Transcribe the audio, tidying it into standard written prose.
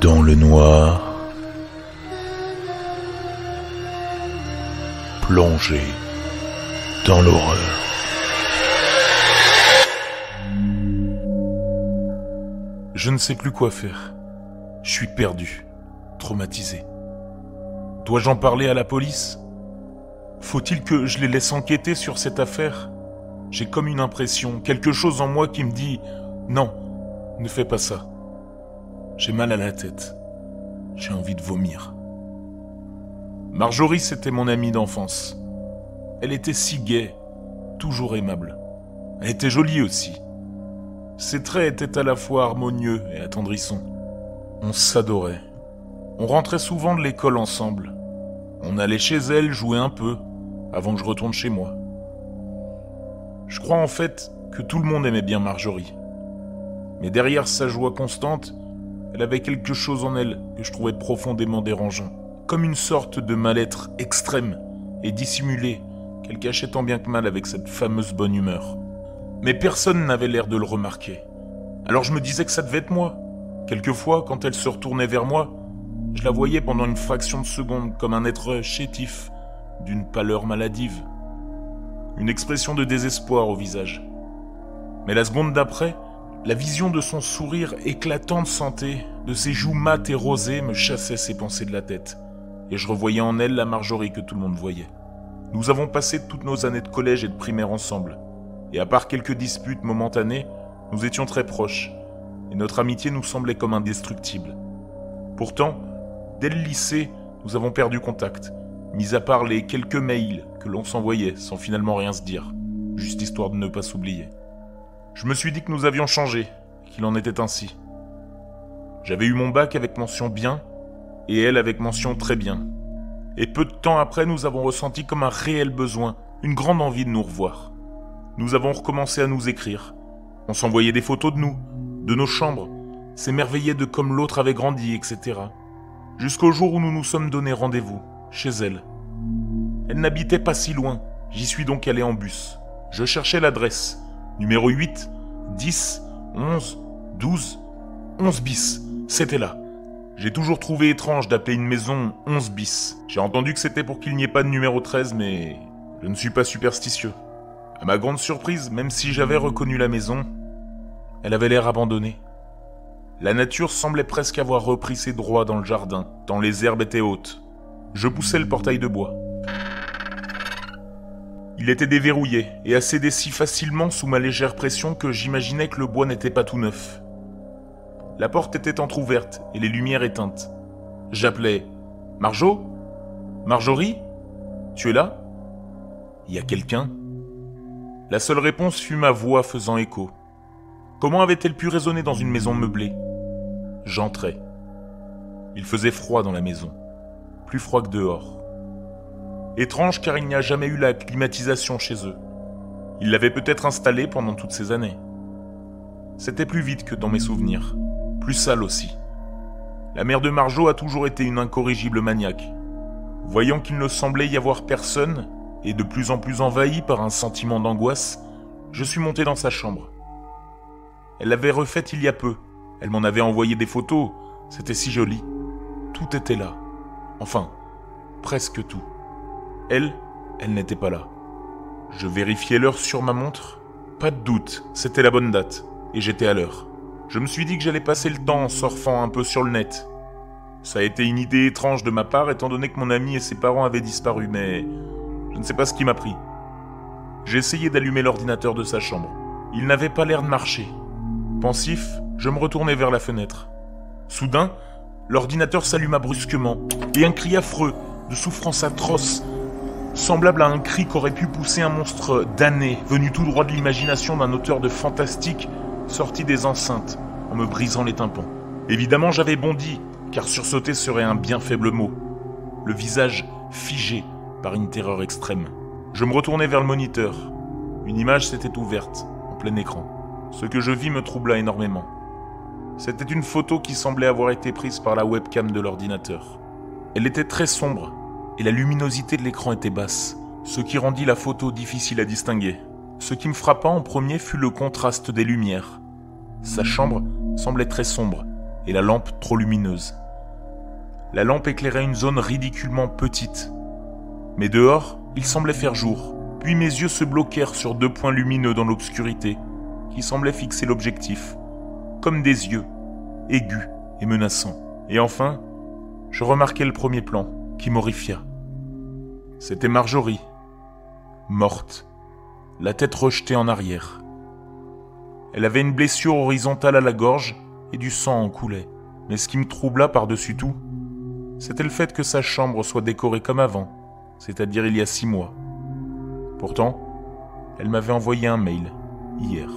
Dans le noir, plongé dans l'horreur. Je ne sais plus quoi faire. Je suis perdu, traumatisé. Dois-je en parler à la police ? Faut-il que je les laisse enquêter sur cette affaire ? J'ai comme une impression, quelque chose en moi qui me dit « Non, ne fais pas ça ». J'ai mal à la tête. J'ai envie de vomir. Marjorie, c'était mon amie d'enfance. Elle était si gaie, toujours aimable. Elle était jolie aussi. Ses traits étaient à la fois harmonieux et attendrissants. On s'adorait. On rentrait souvent de l'école ensemble. On allait chez elle jouer un peu, avant que je retourne chez moi. Je crois en fait que tout le monde aimait bien Marjorie. Mais derrière sa joie constante, elle avait quelque chose en elle que je trouvais profondément dérangeant. Comme une sorte de mal-être extrême et dissimulé qu'elle cachait tant bien que mal avec cette fameuse bonne humeur. Mais personne n'avait l'air de le remarquer. Alors je me disais que ça devait être moi. Quelquefois, quand elle se retournait vers moi, je la voyais pendant une fraction de seconde comme un être chétif, d'une pâleur maladive. Une expression de désespoir au visage. Mais la seconde d'après, la vision de son sourire éclatant de santé, de ses joues mates et rosées me chassait ses pensées de la tête. Et je revoyais en elle la Marjorie que tout le monde voyait. Nous avons passé toutes nos années de collège et de primaire ensemble. Et à part quelques disputes momentanées, nous étions très proches. Et notre amitié nous semblait comme indestructible. Pourtant, dès le lycée, nous avons perdu contact. Mis à part les quelques mails que l'on s'envoyait sans finalement rien se dire. Juste histoire de ne pas s'oublier. Je me suis dit que nous avions changé, qu'il en était ainsi. J'avais eu mon bac avec mention bien, et elle avec mention très bien. Et peu de temps après, nous avons ressenti comme un réel besoin, une grande envie de nous revoir. Nous avons recommencé à nous écrire. On s'envoyait des photos de nous, de nos chambres, s'émerveillait de comme l'autre avait grandi, etc. Jusqu'au jour où nous nous sommes donné rendez-vous, chez elle. Elle n'habitait pas si loin, j'y suis donc allé en bus. Je cherchais l'adresse. Numéro 8, 10, 11, 12, 11 bis. C'était là. J'ai toujours trouvé étrange d'appeler une maison 11 bis. J'ai entendu que c'était pour qu'il n'y ait pas de numéro 13, mais je ne suis pas superstitieux. À ma grande surprise, même si j'avais reconnu la maison, elle avait l'air abandonnée. La nature semblait presque avoir repris ses droits dans le jardin, tant les herbes étaient hautes. Je poussai le portail de bois. Il était déverrouillé et a cédé si facilement sous ma légère pression que j'imaginais que le bois n'était pas tout neuf. La porte était entr'ouverte et les lumières éteintes. J'appelais « Marjo ? Marjorie ? Tu es là ? Y a quelqu'un ?» La seule réponse fut ma voix faisant écho. Comment avait-elle pu résonner dans une maison meublée ? J'entrai. Il faisait froid dans la maison, plus froid que dehors. Étrange car il n'y a jamais eu la climatisation chez eux. Ils l'avaient peut-être installée pendant toutes ces années. C'était plus vide que dans mes souvenirs, plus sale aussi. La mère de Marjo a toujours été une incorrigible maniaque. Voyant qu'il ne semblait y avoir personne, et de plus en plus envahi par un sentiment d'angoisse, je suis monté dans sa chambre. Elle l'avait refaite il y a peu. Elle m'en avait envoyé des photos. C'était si joli. Tout était là. Enfin, presque tout. Elle n'était pas là. Je vérifiais l'heure sur ma montre. Pas de doute, c'était la bonne date. Et j'étais à l'heure. Je me suis dit que j'allais passer le temps en surfant un peu sur le net. Ça a été une idée étrange de ma part étant donné que mon ami et ses parents avaient disparu, mais je ne sais pas ce qui m'a pris. J'ai essayé d'allumer l'ordinateur de sa chambre. Il n'avait pas l'air de marcher. Pensif, je me retournai vers la fenêtre. Soudain, l'ordinateur s'alluma brusquement, et un cri affreux, de souffrance atroce, semblable à un cri qu'aurait pu pousser un monstre damné, venu tout droit de l'imagination d'un auteur de fantastique, sorti des enceintes, en me brisant les tympans. Évidemment, j'avais bondi, car sursauter serait un bien faible mot. Le visage figé par une terreur extrême. Je me retournai vers le moniteur. Une image s'était ouverte, en plein écran. Ce que je vis me troubla énormément. C'était une photo qui semblait avoir été prise par la webcam de l'ordinateur. Elle était très sombre, et la luminosité de l'écran était basse, ce qui rendit la photo difficile à distinguer. Ce qui me frappa en premier fut le contraste des lumières. Sa chambre semblait très sombre, et la lampe trop lumineuse. La lampe éclairait une zone ridiculement petite. Mais dehors, il semblait faire jour, puis mes yeux se bloquèrent sur 2 points lumineux dans l'obscurité, qui semblaient fixer l'objectif, comme des yeux, aigus et menaçants. Et enfin, je remarquai le premier plan, qui m'horrifia. C'était Marjorie, morte, la tête rejetée en arrière. Elle avait une blessure horizontale à la gorge et du sang en coulait. Mais ce qui me troubla par-dessus tout, c'était le fait que sa chambre soit décorée comme avant, c'est-à-dire il y a 6 mois. Pourtant, elle m'avait envoyé un mail, hier.